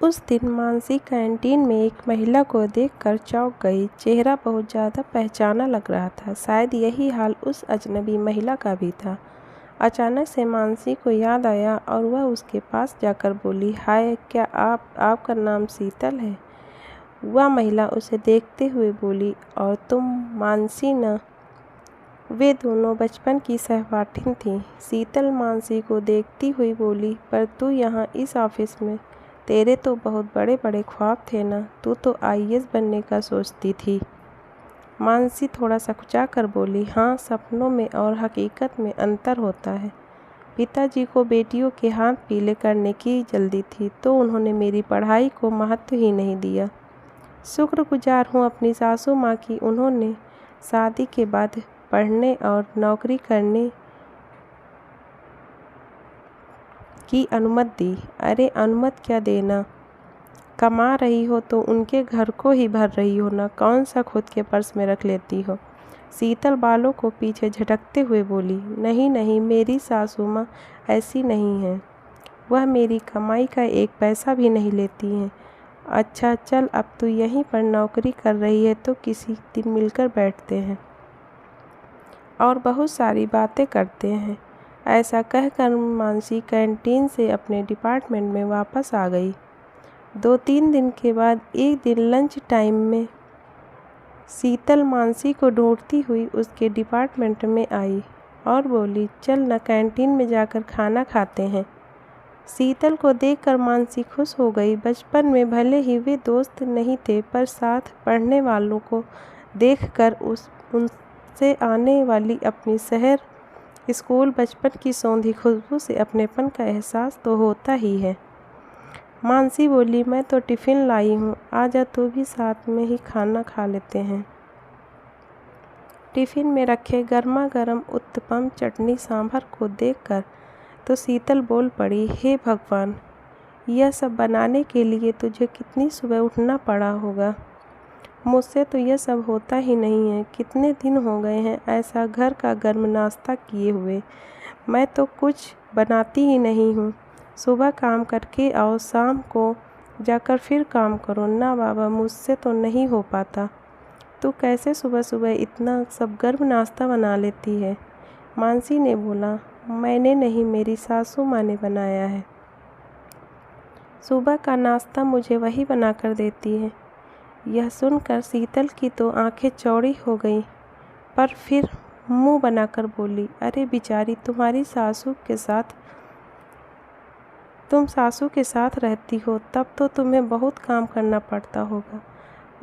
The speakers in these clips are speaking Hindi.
उस दिन मानसी कैंटीन में एक महिला को देखकर चौंक गई। चेहरा बहुत ज़्यादा पहचाना लग रहा था। शायद यही हाल उस अजनबी महिला का भी था। अचानक से मानसी को याद आया और वह उसके पास जाकर बोली, हाय, क्या आपका नाम शीतल है? वह महिला उसे देखते हुए बोली, और तुम मानसी न? वे दोनों बचपन की सहपाठी थीं। शीतल मानसी को देखती हुई बोली, पर तू यहाँ इस ऑफिस में? तेरे तो बहुत बड़े बड़े ख्वाब थे ना, तू तो आईएएस बनने का सोचती थी। मानसी थोड़ा सकुचा कर बोली, हाँ, सपनों में और हकीकत में अंतर होता है। पिताजी को बेटियों के हाथ पीले करने की जल्दी थी, तो उन्होंने मेरी पढ़ाई को महत्व ही नहीं दिया। शुक्रगुजार हूँ अपनी सासू माँ की, उन्होंने शादी के बाद पढ़ने और नौकरी करने की अनुमति दी। अरे अनुमति क्या देना, कमा रही हो तो उनके घर को ही भर रही हो ना, कौन सा खुद के पर्स में रख लेती हो? शीतल बालों को पीछे झटकते हुए बोली, नहीं नहीं, मेरी सासू माँ ऐसी नहीं है। वह मेरी कमाई का एक पैसा भी नहीं लेती हैं। अच्छा चल, अब तू यहीं पर नौकरी कर रही है तो किसी दिन मिलकर बैठते हैं और बहुत सारी बातें करते हैं। ऐसा कहकर मानसी कैंटीन से अपने डिपार्टमेंट में वापस आ गई। 2-3 दिन के बाद एक दिन लंच टाइम में शीतल मानसी को ढूंढती हुई उसके डिपार्टमेंट में आई और बोली, चल न कैंटीन में जाकर खाना खाते हैं। शीतल को देखकर मानसी खुश हो गई। बचपन में भले ही वे दोस्त नहीं थे, पर साथ पढ़ने वालों को देखकर उनसे आने वाली अपनी शहर स्कूल बचपन की सौंधी खुशबू से अपनेपन का एहसास तो होता ही है। मानसी बोली, मैं तो टिफ़िन लाई हूँ, आजा तू भी, साथ में ही खाना खा लेते हैं। टिफ़िन में रखे गर्मा गर्म उत्तपम चटनी सांभर को देखकर तो शीतल बोल पड़ी, हे भगवान, यह सब बनाने के लिए तुझे कितनी सुबह उठना पड़ा होगा। मुझसे तो यह सब होता ही नहीं है। कितने दिन हो गए हैं ऐसा घर का गर्म नाश्ता किए हुए। मैं तो कुछ बनाती ही नहीं हूँ। सुबह काम करके आओ, शाम को जाकर फिर काम करो ना। बाबा, मुझसे तो नहीं हो पाता। तू कैसे सुबह सुबह इतना सब गर्म नाश्ता बना लेती है? मानसी ने बोला, मैंने नहीं, मेरी सासू माँ ने बनाया है। सुबह का नाश्ता मुझे वही बना कर देती है। यह सुनकर शीतल की तो आंखें चौड़ी हो गईं, पर फिर मुंह बनाकर बोली, अरे बेचारी, तुम सासू के साथ रहती हो, तब तो तुम्हें बहुत काम करना पड़ता होगा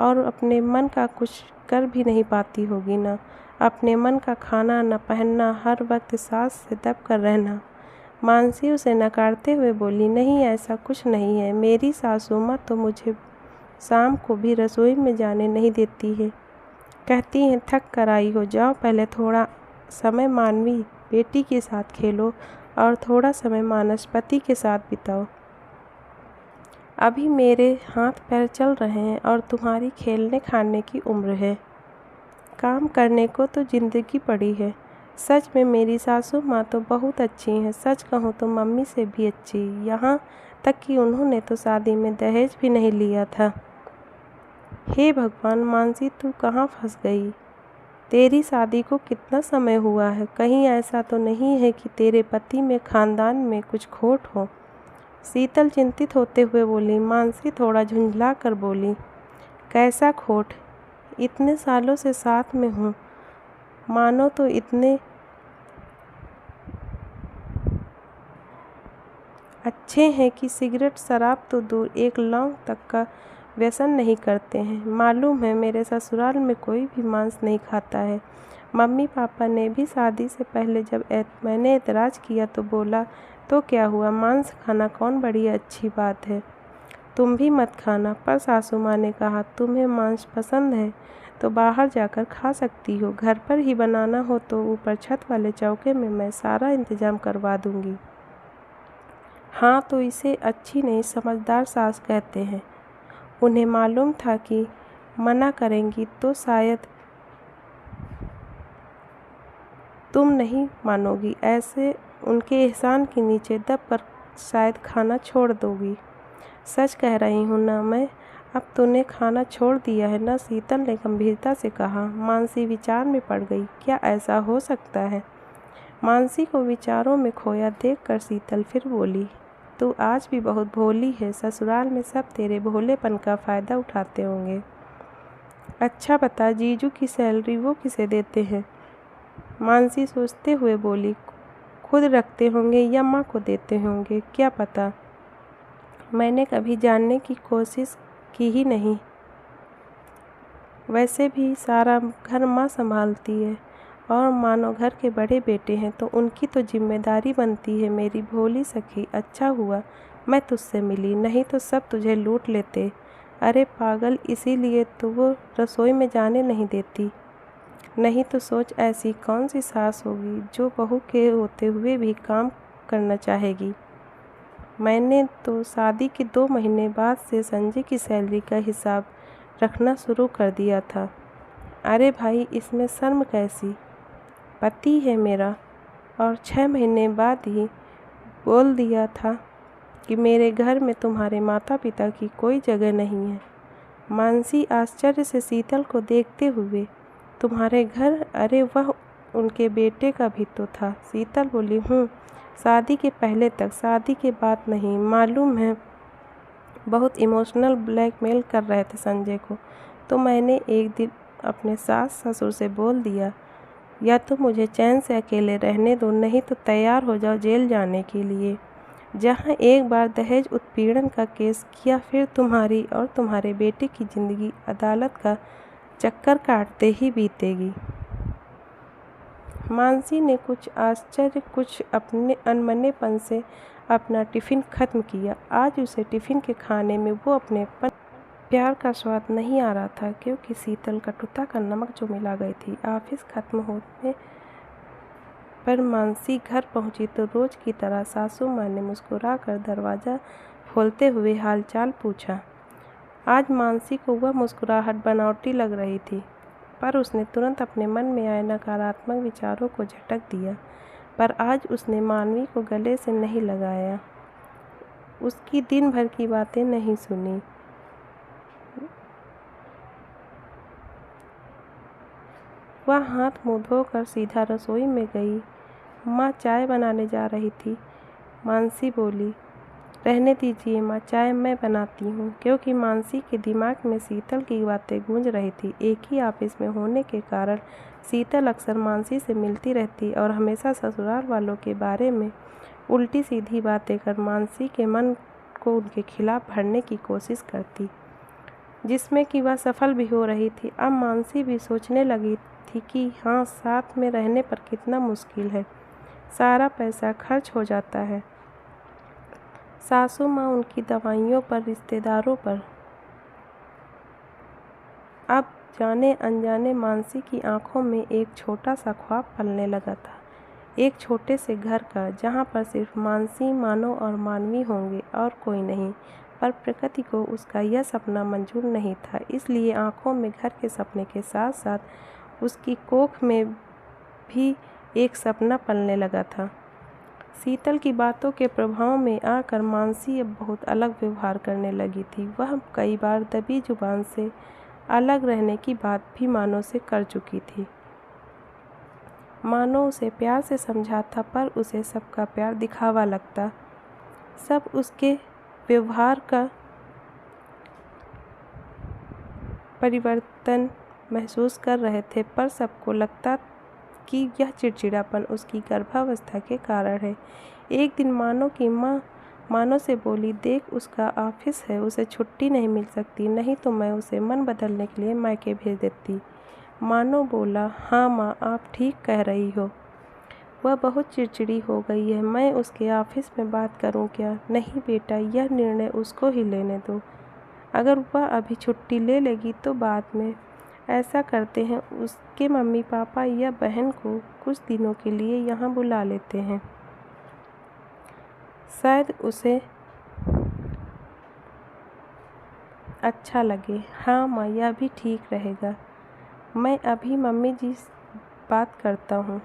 और अपने मन का कुछ कर भी नहीं पाती होगी ना। अपने मन का खाना न पहनना, हर वक्त सास से दब कर रहना। मानसी उसे नकारते हुए बोली, नहीं, ऐसा कुछ नहीं है। मेरी सासू माँ तो मुझे शाम को भी रसोई में जाने नहीं देती है। कहती हैं, थक कर आई हो, जाओ पहले थोड़ा समय मानवी बेटी के साथ खेलो और थोड़ा समय मानसपति के साथ बिताओ। अभी मेरे हाथ पैर चल रहे हैं और तुम्हारी खेलने खाने की उम्र है। काम करने को तो जिंदगी पड़ी है। सच में मेरी सासू माँ तो बहुत अच्छी हैं। सच कहूँ तो मम्मी से भी अच्छी, यहाँ तक कि उन्होंने तो शादी में दहेज भी नहीं लिया था। हे भगवान, मानसी, तू कहाँ फंस गई? तेरी शादी को कितना समय हुआ है? कहीं ऐसा तो नहीं है कि तेरे पति में खानदान में कुछ खोट हो? शीतल चिंतित होते हुए बोली। मानसी थोड़ा झुंझला कर बोली, कैसा खोट? इतने सालों से साथ में हूँ, मानो तो इतने अच्छे हैं कि सिगरेट शराब तो दूर, एक लौंग तक का व्यसन नहीं करते हैं। मालूम है, मेरे ससुराल में कोई भी मांस नहीं खाता है। मम्मी पापा ने भी शादी से पहले जब मैंने एतराज़ किया तो बोला, तो क्या हुआ, मांस खाना कौन बड़ी अच्छी बात है, तुम भी मत खाना। पर सासू माँ ने कहा, तुम्हें मांस पसंद है तो बाहर जाकर खा सकती हो, घर पर ही बनाना हो तो ऊपर छत वाले चौके में मैं सारा इंतजाम करवा दूंगी। हाँ, तो इसे अच्छी नहीं, समझदार सास कहते हैं। उन्हें मालूम था कि मना करेंगी तो शायद तुम नहीं मानोगी, ऐसे उनके एहसान के नीचे दब कर शायद खाना छोड़ दोगी। सच कह रही हूँ ना मैं। अब तूने खाना छोड़ दिया है ना? शीतल ने गंभीरता से कहा। मानसी विचार में पड़ गई। क्या ऐसा हो सकता है? मानसी को विचारों में खोया देखकर शीतल फिर बोली, तू आज भी बहुत भोली है। ससुराल में सब तेरे भोलेपन का फ़ायदा उठाते होंगे। अच्छा बता, जीजू की सैलरी वो किसे देते हैं? मानसी सोचते हुए बोली, खुद रखते होंगे या माँ को देते होंगे, क्या पता। मैंने कभी जानने की कोशिश की ही नहीं। वैसे भी सारा घर माँ संभालती है और मानो घर के बड़े बेटे हैं तो उनकी तो जिम्मेदारी बनती है। मेरी भोली सखी, अच्छा हुआ मैं तुझसे मिली, नहीं तो सब तुझे लूट लेते। अरे पागल, इसीलिए तो वो रसोई में जाने नहीं देती। नहीं तो सोच, ऐसी कौन सी सास होगी जो बहू के होते हुए भी काम करना चाहेगी। मैंने तो शादी के 2 महीने बाद से संजय की सैलरी का हिसाब रखना शुरू कर दिया था। अरे भाई, इसमें शर्म कैसी? पति है मेरा, और 6 महीने बाद ही बोल दिया था कि मेरे घर में तुम्हारे माता पिता की कोई जगह नहीं है। मानसी आश्चर्य से शीतल को देखते हुए, तुम्हारे घर? अरे वह उनके बेटे का भी तो था। शीतल बोली, शादी के पहले तक, शादी के बाद नहीं। मालूम है बहुत इमोशनल ब्लैकमेल कर रहे थे संजय को, तो मैंने एक दिन अपने सास ससुर से बोल दिया, या तो मुझे चैन से अकेले रहने दो, नहीं तो तैयार हो जाओ जेल जाने के लिए। जहाँ एक बार दहेज उत्पीड़न का केस किया, फिर तुम्हारी और तुम्हारे बेटे की ज़िंदगी अदालत का चक्कर काटते ही बीतेगी। मानसी ने कुछ आश्चर्य, कुछ अपने अनमनेपन से अपना टिफ़िन ख़त्म किया। आज उसे टिफ़िन के खाने में वो अपने प्यार का स्वाद नहीं आ रहा था, क्योंकि शीतल कटुता का नमक जो मिला गई थी। ऑफिस खत्म होने पर मानसी घर पहुंची तो रोज की तरह सासू माँ ने मुस्कुराकर दरवाज़ा खोलते हुए हालचाल पूछा। आज मानसी को वह मुस्कुराहट बनावटी लग रही थी, पर उसने तुरंत अपने मन में आए नकारात्मक विचारों को झटक दिया। पर आज उसने मानवी को गले से नहीं लगाया, उसकी दिन भर की बातें नहीं सुनी। वह हाथ मुँह धोकर सीधा रसोई में गई। माँ चाय बनाने जा रही थी। मानसी बोली, रहने दीजिए माँ, चाय मैं बनाती हूँ। क्योंकि मानसी के दिमाग में शीतल की बातें गूंज रही थी। एक ही ऑफिस में होने के कारण शीतल अक्सर मानसी से मिलती रहती और हमेशा ससुराल वालों के बारे में उल्टी सीधी बातें कर मानसी के मन को उनके खिलाफ भरने की कोशिश करती, जिसमें कि वह सफल भी हो रही थी। अब मानसी भी सोचने लगी थी कि हाँ, साथ में रहने पर कितना मुश्किल है, सारा पैसा खर्च हो जाता है। सासू माँ उनकी दवाइयों पर, रिश्तेदारों पर। अब जाने अनजाने मानसी की आंखों में एक छोटा सा ख्वाब पलने लगा था, एक छोटे से घर का, जहाँ पर सिर्फ मानसी, मानो और मानवी होंगे और कोई नहीं। पर प्रकृति को उसका यह सपना मंजूर नहीं था, इसलिए आंखों में घर के सपने के साथ साथ उसकी कोख में भी एक सपना पलने लगा था। शीतल की बातों के प्रभाव में आकर मानसी अब बहुत अलग व्यवहार करने लगी थी। वह कई बार दबी जुबान से अलग रहने की बात भी मानो से कर चुकी थी। मानो उसे प्यार से समझाता, पर उसे सबका प्यार दिखावा लगता। सब उसके व्यवहार का परिवर्तन महसूस कर रहे थे, पर सबको लगता कि यह चिड़चिड़ापन उसकी गर्भावस्था के कारण है। एक दिन मानो की माँ मानो से बोली, देख उसका ऑफिस है, उसे छुट्टी नहीं मिल सकती, नहीं तो मैं उसे मन बदलने के लिए मायके भेज देती। मानो बोला, हाँ माँ, आप ठीक कह रही हो, वह बहुत चिड़चिड़ी हो गई है, मैं उसके ऑफिस में बात करूं क्या? नहीं बेटा, यह निर्णय उसको ही लेने दो। अगर वह अभी छुट्टी ले लेगी तो बाद में ऐसा करते हैं, उसके मम्मी पापा या बहन को कुछ दिनों के लिए यहाँ बुला लेते हैं, शायद उसे अच्छा लगे। हाँ माँ, यह भी ठीक रहेगा, मैं अभी मम्मी जी से बात करता हूँ।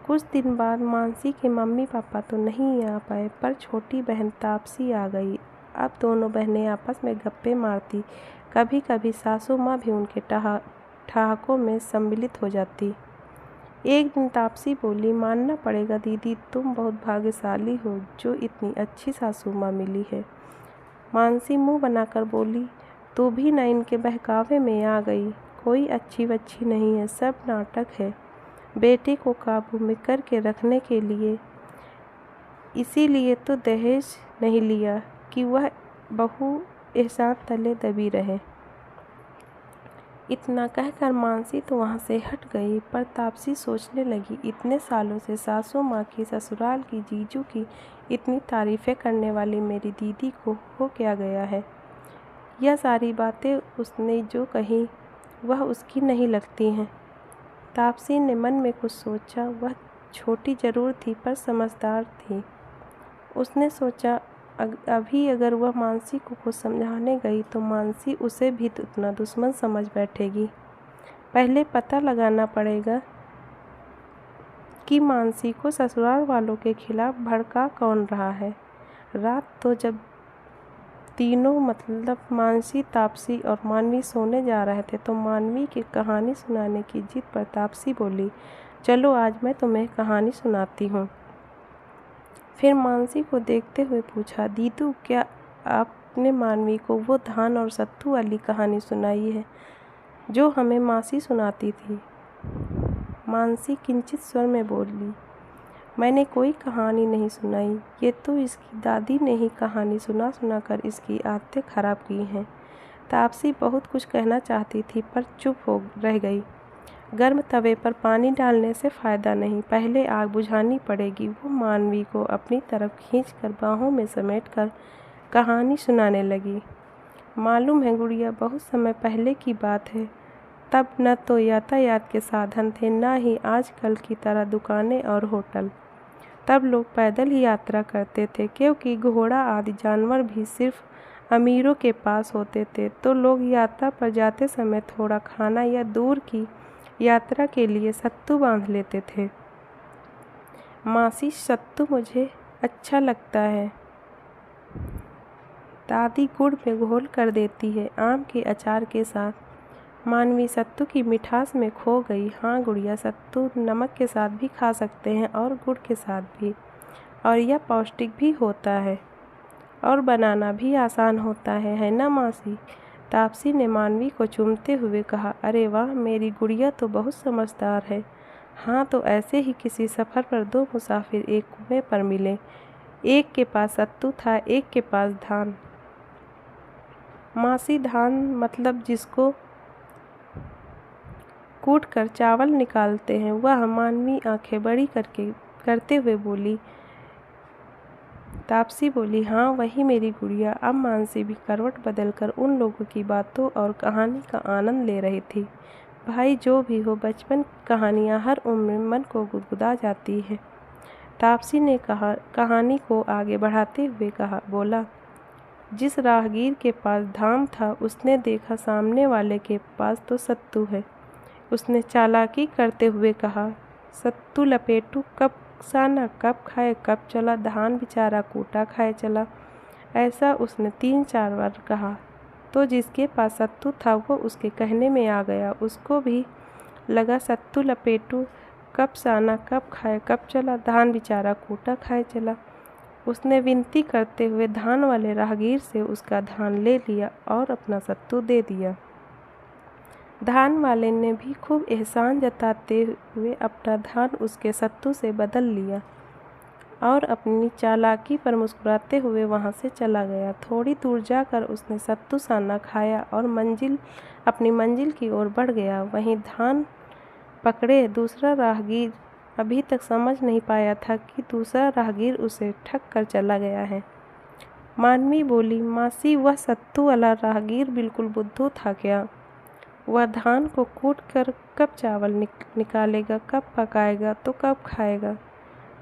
कुछ दिन बाद मानसी के मम्मी पापा तो नहीं आ पाए, पर छोटी बहन तापसी आ गई। अब दोनों बहनें आपस में गप्पे मारती। कभी कभी सासू माँ भी उनके ठहाकों में सम्मिलित हो जाती। एक दिन तापसी बोली, मानना पड़ेगा दीदी, तुम बहुत भाग्यशाली हो जो इतनी अच्छी सासू माँ मिली है। मानसी मुंह बनाकर बोली, तू भी न इनके बहकावे में आ गई। कोई अच्छी वच्छी नहीं है, सब नाटक है बेटे को काबू में करके रखने के लिए। इसीलिए तो दहेज नहीं लिया कि वह बहू एहसान तले दबी रहे। इतना कहकर मानसी तो वहाँ से हट गई, पर तापसी सोचने लगी, इतने सालों से सासू माँ की, ससुराल की, जीजू की इतनी तारीफ़ें करने वाली मेरी दीदी को हो क्या गया है। यह सारी बातें उसने जो कही वह उसकी नहीं लगती हैं। तापसी ने मन में कुछ सोचा। वह छोटी ज़रूर थी पर समझदार थी। उसने सोचा अभी अगर वह मानसी को कुछ समझाने गई तो मानसी उसे भी उतना दुश्मन समझ बैठेगी। पहले पता लगाना पड़ेगा कि मानसी को ससुराल वालों के खिलाफ भड़का कौन रहा है। रात तो जब तीनों मतलब मानसी, तापसी और मानवी सोने जा रहे थे तो मानवी की कहानी सुनाने की जिद पर तापसी बोली, चलो आज मैं तुम्हें कहानी सुनाती हूँ। फिर मानसी को देखते हुए पूछा, दीदू क्या आपने मानवी को वो धान और सत्तू वाली कहानी सुनाई है जो हमें मासी सुनाती थी? मानसी किंचित स्वर में बोली, मैंने कोई कहानी नहीं सुनाई, ये तो इसकी दादी ने ही कहानी सुना सुना कर इसकी आदतें खराब की हैं। तापसी बहुत कुछ कहना चाहती थी पर चुप हो रह गई। गर्म तवे पर पानी डालने से फ़ायदा नहीं, पहले आग बुझानी पड़ेगी। वो मानवी को अपनी तरफ खींचकर बाहों में समेटकर कहानी सुनाने लगी। मालूम है गुड़िया, बहुत समय पहले की बात है। तब न तो यातायात के साधन थे, न ही आजकल की तरह दुकानें और होटल। तब लोग पैदल ही यात्रा करते थे, क्योंकि घोड़ा आदि जानवर भी सिर्फ अमीरों के पास होते थे। तो लोग यात्रा पर जाते समय थोड़ा खाना या दूर की यात्रा के लिए सत्तू बांध लेते थे। मासी, सत्तू मुझे अच्छा लगता है। दादी गुड़ में घोल कर देती है, आम के अचार के साथ। मानवी सत्तू की मिठास में खो गई। हाँ गुड़िया, सत्तू नमक के साथ भी खा सकते हैं और गुड़ के साथ भी, और यह पौष्टिक भी होता है और बनाना भी आसान होता है ना मासी? तापसी ने मानवी को चूमते हुए कहा, अरे वाह, मेरी गुड़िया तो बहुत समझदार है। हाँ, तो ऐसे ही किसी सफ़र पर दो मुसाफिर एक कुएं पर मिले। एक के पास सत्तू था, एक के पास धान। मासी, धान मतलब जिसको कूट कर चावल निकालते हैं वह? मानवी आंखें बड़ी करते हुए बोली। तापसी बोली, हाँ वही मेरी गुड़िया। अब मानसी भी करवट बदलकर उन लोगों की बातों और कहानी का आनंद ले रही थी। भाई जो भी हो, बचपन की कहानियाँ हर उम्र में मन को गुदगुदा जाती है। तापसी ने कहानी को आगे बढ़ाते हुए बोला, जिस राहगीर के पास धाम था उसने देखा सामने वाले के पास तो सत्तू है। उसने चालाकी करते हुए कहा, सत्तू लपेटू कब साना, कब खाए कब चला, धान बेचारा कूटा खाए चला। ऐसा उसने 3-4 बार कहा तो जिसके पास सत्तू था वो उसके कहने में आ गया। उसको भी लगा सत्तू लपेटू कब साना, कब खाए कब चला, धान बेचारा कूटा खाए चला। उसने विनती करते हुए धान वाले राहगीर से उसका धान ले लिया और अपना सत्तू दे दिया। धान वाले ने भी खूब एहसान जताते हुए अपना धान उसके सत्तू से बदल लिया और अपनी चालाकी पर मुस्कुराते हुए वहाँ से चला गया। थोड़ी दूर जाकर उसने सत्तू साना खाया और अपनी मंजिल की ओर बढ़ गया। वहीं धान पकड़े दूसरा राहगीर अभी तक समझ नहीं पाया था कि दूसरा राहगीर उसे ठग कर चला गया है। मानवी बोली, मासी, वह सत्तू वाला राहगीर बिल्कुल बुद्धू था क्या? वह धान को कूट कर कब चावल निकालेगा, कब पकाएगा तो कब खाएगा?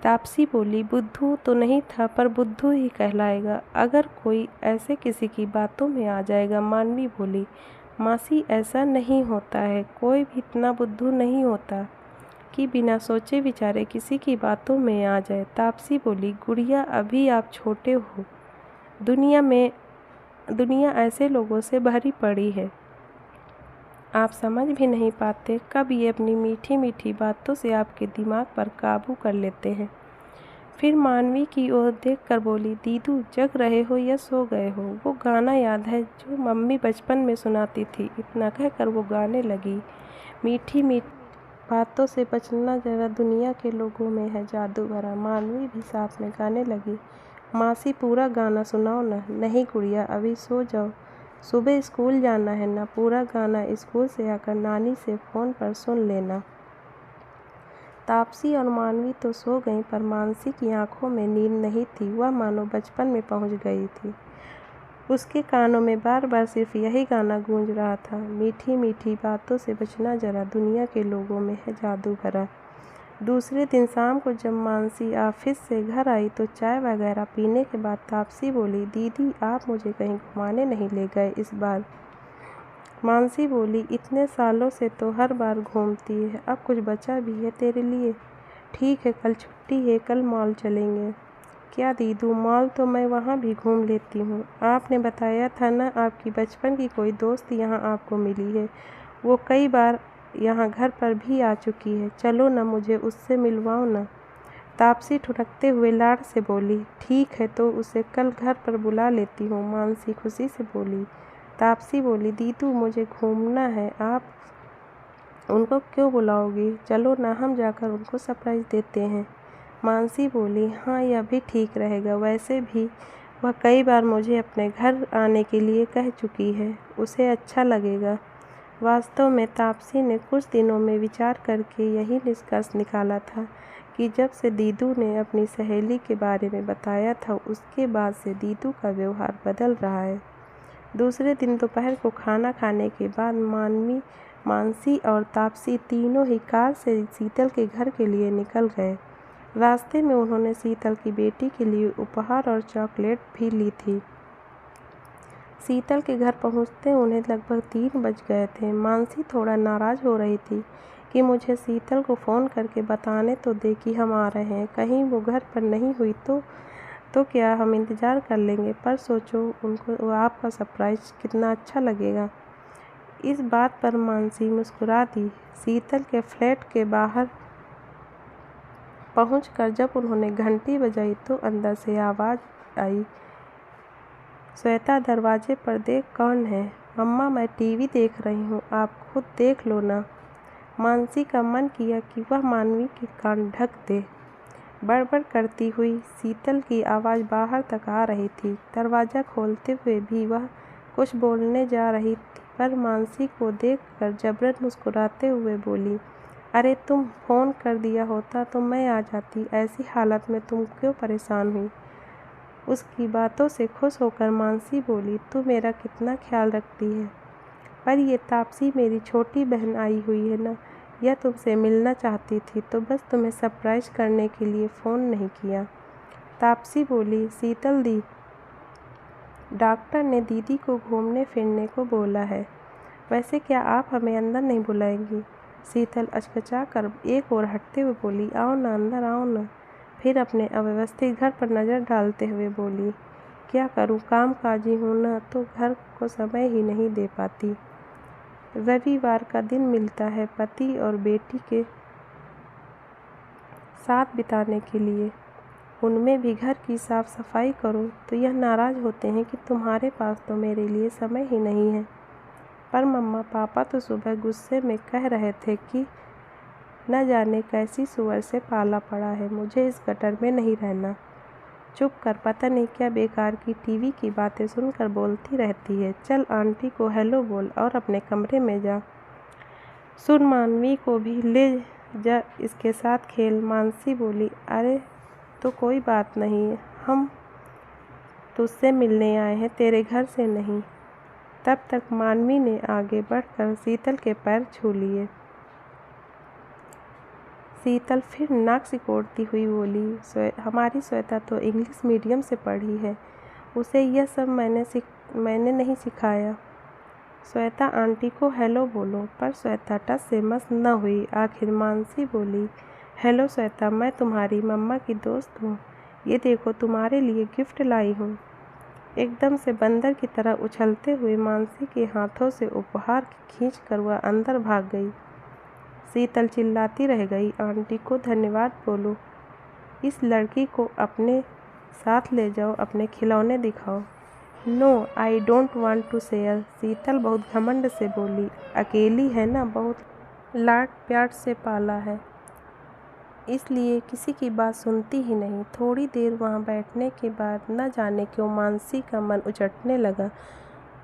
तापसी बोली, बुद्धू तो नहीं था पर बुद्धू ही कहलाएगा अगर कोई ऐसे किसी की बातों में आ जाएगा। मानवी बोली, मासी ऐसा नहीं होता है, कोई भी इतना बुद्धू नहीं होता कि बिना सोचे विचारे किसी की बातों में आ जाए। तापसी बोली, गुड़िया अभी आप छोटे हो, दुनिया में दुनिया ऐसे लोगों से भरी पड़ी है, आप समझ भी नहीं पाते कब ये अपनी मीठी मीठी बातों से आपके दिमाग पर काबू कर लेते हैं। फिर मानवी की ओर देखकर बोली, दीदू जग रहे हो या सो गए हो? वो गाना याद है जो मम्मी बचपन में सुनाती थी। इतना कहकर वो गाने लगी, मीठी मीठी बातों से बचना जरा, दुनिया के लोगों में है जादू भरा। मानवी भी साथ में गाने लगी, मासी पूरा गाना सुनाओ ना। नहीं गुड़िया, अभी सो जाओ, सुबह स्कूल जाना है ना। पूरा गाना स्कूल से आकर नानी से फ़ोन पर सुन लेना। तापसी और मानवी तो सो गईं, पर मानसी की आंखों में नींद नहीं थी। वह मानो बचपन में पहुंच गई थी। उसके कानों में बार बार सिर्फ यही गाना गूंज रहा था, मीठी मीठी बातों से बचना जरा, दुनिया के लोगों में है जादू भरा। दूसरे दिन शाम को जब मानसी ऑफिस से घर आई तो चाय वगैरह पीने के बाद तापसी बोली, दीदी आप मुझे कहीं घुमाने नहीं ले गए इस बार? मानसी बोली, इतने सालों से तो हर बार घूमती है, अब कुछ बचा भी है तेरे लिए? ठीक है, कल छुट्टी है, कल मॉल चलेंगे। क्या दीदू, मॉल तो मैं वहाँ भी घूम लेती हूँ। आपने बताया था ना आपकी बचपन की कोई दोस्त यहाँ आपको मिली है, वो कई बार यहाँ घर पर भी आ चुकी है। चलो ना, मुझे उससे मिलवाओ ना। तापसी ठुठकते हुए लाड से बोली, ठीक है तो उसे कल घर पर बुला लेती हूँ। मानसी खुशी से बोली। तापसी बोली, दीदू मुझे घूमना है, आप उनको क्यों बुलाओगी? चलो ना, हम जाकर उनको सरप्राइज़ देते हैं। मानसी बोली, हाँ यह भी ठीक रहेगा, वैसे भी वह कई बार मुझे अपने घर आने के लिए कह चुकी है, उसे अच्छा लगेगा। वास्तव में तापसी ने कुछ दिनों में विचार करके यही निष्कर्ष निकाला था कि जब से दीदू ने अपनी सहेली के बारे में बताया था, उसके बाद से दीदू का व्यवहार बदल रहा है। दूसरे दिन दोपहर को खाना खाने के बाद मानसी और तापसी तीनों ही कार से शीतल के घर के लिए निकल गए। रास्ते में उन्होंने शीतल की बेटी के लिए उपहार और चॉकलेट भी ली थी। शीतल के घर पहुंचते उन्हें लगभग 3 बज गए थे। मानसी थोड़ा नाराज़ हो रही थी कि मुझे शीतल को फ़ोन करके बताने तो दे कि हम आ रहे हैं, कहीं वो घर पर नहीं हुई तो क्या हम इंतज़ार कर लेंगे, पर सोचो उनको आपका सरप्राइज़ कितना अच्छा लगेगा। इस बात पर मानसी मुस्कुरा दी। शीतल के फ्लैट के बाहर पहुंचकर जब उन्होंने घंटी बजाई तो अंदर से आवाज़ आई, श्वेता दरवाजे पर देख, कौन है? मम्मा मैं टीवी देख रही हूँ, आप खुद देख लो ना। मानसी का मन किया कि वह मानवी के कान ढक दे। बड़बड़ करती हुई शीतल की आवाज़ बाहर तक आ रही थी। दरवाज़ा खोलते हुए भी वह कुछ बोलने जा रही थी, पर मानसी को देखकर जबरन मुस्कुराते हुए बोली, अरे तुम फ़ोन कर दिया होता तो मैं आ जाती, ऐसी हालत में तुम क्यों परेशान हुई? उसकी बातों से खुश होकर मानसी बोली, तू मेरा कितना ख्याल रखती है, पर ये तापसी मेरी छोटी बहन आई हुई है ना, यह तुमसे मिलना चाहती थी तो बस तुम्हें सरप्राइज़ करने के लिए फ़ोन नहीं किया। तापसी बोली, शीतल दी, डॉक्टर ने दीदी को घूमने फिरने को बोला है, वैसे क्या आप हमें अंदर नहीं बुलाएंगी? शीतल अचकचा कर एक ओर हटते हुए बोली, आओ ना, अंदर आओ ना। फिर अपने अव्यवस्थित घर पर नज़र डालते हुए बोली, क्या करूं, काम काजी हूँ ना, तो घर को समय ही नहीं दे पाती। रविवार का दिन मिलता है पति और बेटी के साथ बिताने के लिए, उनमें भी घर की साफ सफाई करो तो यह नाराज़ होते हैं कि तुम्हारे पास तो मेरे लिए समय ही नहीं है। पर मम्मा पापा तो सुबह गुस्से में कह रहे थे कि न जाने कैसी सुअर से पाला पड़ा है, मुझे इस गटर में नहीं रहना। चुप कर, पता नहीं क्या बेकार की टीवी की बातें सुनकर बोलती रहती है। चल आंटी को हेलो बोल और अपने कमरे में जा। सुन, मानवी को भी ले जा, इसके साथ खेल। मानसी बोली, अरे तो कोई बात नहीं, हम तुझसे मिलने आए हैं, तेरे घर से नहीं। तब तक मानवी ने आगे बढ़कर शीतल के पैर छू लिए। शीतल फिर नाक सिकोड़ती हुई बोली, हमारी श्वेता तो इंग्लिश मीडियम से पढ़ी है, उसे यह सब मैंने नहीं सिखाया। श्वेता आंटी को हेलो बोलो। पर श्वेता टस से मस न हुई। आखिर मानसी बोली, हेलो श्वेता, मैं तुम्हारी मम्मा की दोस्त हूँ, ये देखो तुम्हारे लिए गिफ्ट लाई हूँ। एकदम से बंदर की तरह उछलते हुए मानसी के हाथों से उपहार खींचकर वह अंदर भाग गई। शीतल चिल्लाती रह गई, आंटी को धन्यवाद बोलो, इस लड़की को अपने साथ ले जाओ, अपने खिलौने दिखाओ। No, I don't want to share, Sheetal बहुत घमंड से बोली। अकेली है ना, बहुत लाड प्यार से पाला है, इसलिए किसी की बात सुनती ही नहीं। थोड़ी देर वहाँ बैठने के बाद न जाने क्यों मानसी का मन उचटने लगा।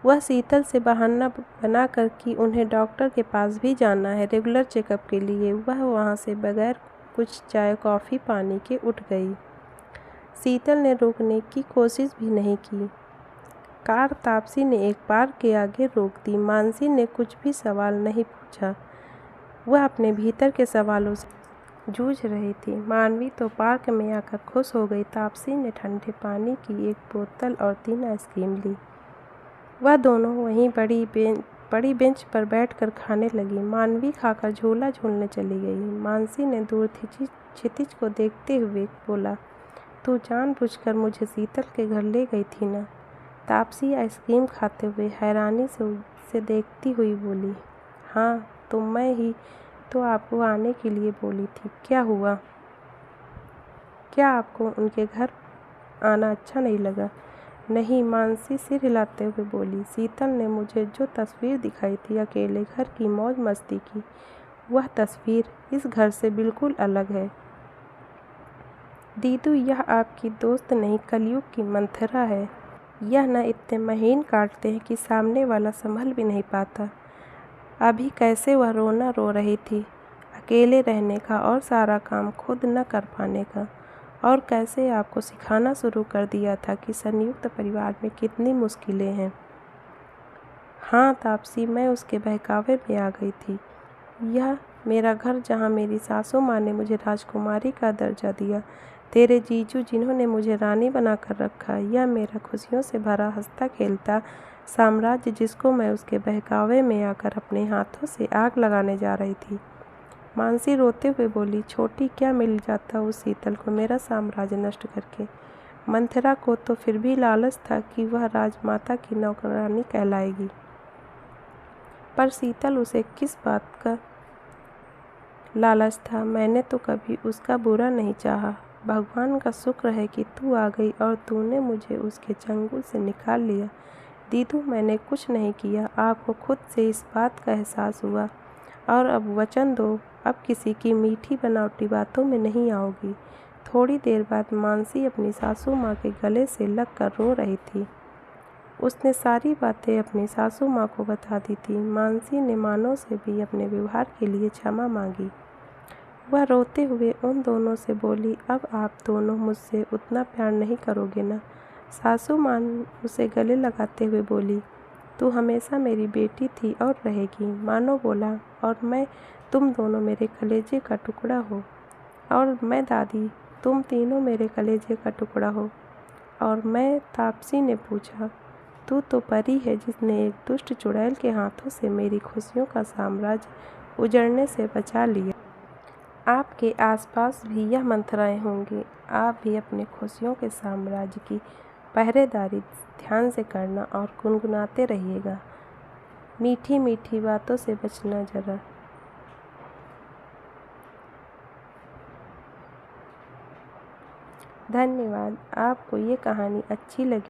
वह शीतल से बहाना बनाकर कि उन्हें डॉक्टर के पास भी जाना है रेगुलर चेकअप के लिए, वह वहाँ से बगैर कुछ चाय कॉफ़ी पानी के उठ गई। शीतल ने रोकने की कोशिश भी नहीं की। कार तापसी ने एक पार्क के आगे रोक दी। मानसी ने कुछ भी सवाल नहीं पूछा, वह अपने भीतर के सवालों से जूझ रही थी। मानवी तो पार्क में आकर खुश हो गई। तापसी ने ठंडे पानी की एक बोतल और 3 आइसक्रीम ली। वह दोनों वहीं बड़ी बेंच पर बैठकर खाने लगी। मानवी खाकर झूला झूलने चली गई। मानसी ने दूर क्षितिज को देखते हुए बोला, तू जानबूझकर मुझे शीतल के घर ले गई थी ना? तापसी आइसक्रीम खाते हुए हैरानी से उसे देखती हुई बोली, हाँ, तो मैं ही तो आपको आने के लिए बोली थी। क्या हुआ? क्या आपको उनके घर आना अच्छा नहीं लगा? नहीं, मानसी सिर हिलाते हुए बोली। शीतल ने मुझे जो तस्वीर दिखाई थी अकेले घर की मौज मस्ती की, वह तस्वीर इस घर से बिल्कुल अलग है। दीदू, यह आपकी दोस्त नहीं, कलयुग की मंथरा है। यह न इतने महीन काटते हैं कि सामने वाला संभल भी नहीं पाता। अभी कैसे वह रोना रो रही थी, अकेले रहने का और सारा काम खुद न कर पाने का। और कैसे आपको सिखाना शुरू कर दिया था कि संयुक्त परिवार में कितनी मुश्किलें हैं। हाँ तापसी, मैं उसके बहकावे में आ गई थी। यह मेरा घर जहाँ मेरी सासू माँ ने मुझे राजकुमारी का दर्जा दिया, तेरे जीजू जिन्होंने मुझे रानी बनाकर रखा, यह मेरा खुशियों से भरा हंसता खेलता साम्राज्य जिसको मैं उसके बहकावे में आकर अपने हाथों से आग लगाने जा रही थी। मानसी रोते हुए बोली, छोटी, क्या मिल जाता उस शीतल को मेरा साम्राज्य नष्ट करके? मंथरा को तो फिर भी लालच था कि वह राजमाता की नौकरानी कहलाएगी, पर शीतल उसे किस बात का लालच था? मैंने तो कभी उसका बुरा नहीं चाहा। भगवान का शुक्र है कि तू आ गई और तूने मुझे उसके चंगुल से निकाल लिया। दीदू, मैंने कुछ नहीं किया, आपको खुद से इस बात का एहसास हुआ। और अब वचन दो, अब किसी की मीठी बनावटी बातों में नहीं आओगी। थोड़ी देर बाद मानसी अपनी सासू माँ के गले से लगकर रो रही थी। उसने सारी बातें अपनी सासू माँ को बता दी थी। मानसी ने मानव से भी अपने व्यवहार के लिए क्षमा मांगी। वह रोते हुए उन दोनों से बोली, अब आप दोनों मुझसे उतना प्यार नहीं करोगे ना? सासू माँ उसे गले लगाते हुए बोली, तू हमेशा मेरी बेटी थी और रहेगी। मानो बोला, और मैं, तुम दोनों मेरे कलेजे का टुकड़ा हो। और मैं दादी, तुम तीनों मेरे कलेजे का टुकड़ा हो। और मैं, तापसी ने पूछा, तू तो परी है जिसने एक दुष्ट चुड़ैल के हाथों से मेरी खुशियों का साम्राज्य उजड़ने से बचा लिया। आपके आसपास भी यह मंथराएं होंगी। आप भी अपने खुशियों के साम्राज्य की पहरेदारी ध्यान से करना और गुनगुनाते रहिएगा। मीठी मीठी बातों से बचना जरा। धन्यवाद। आपको ये कहानी अच्छी लगी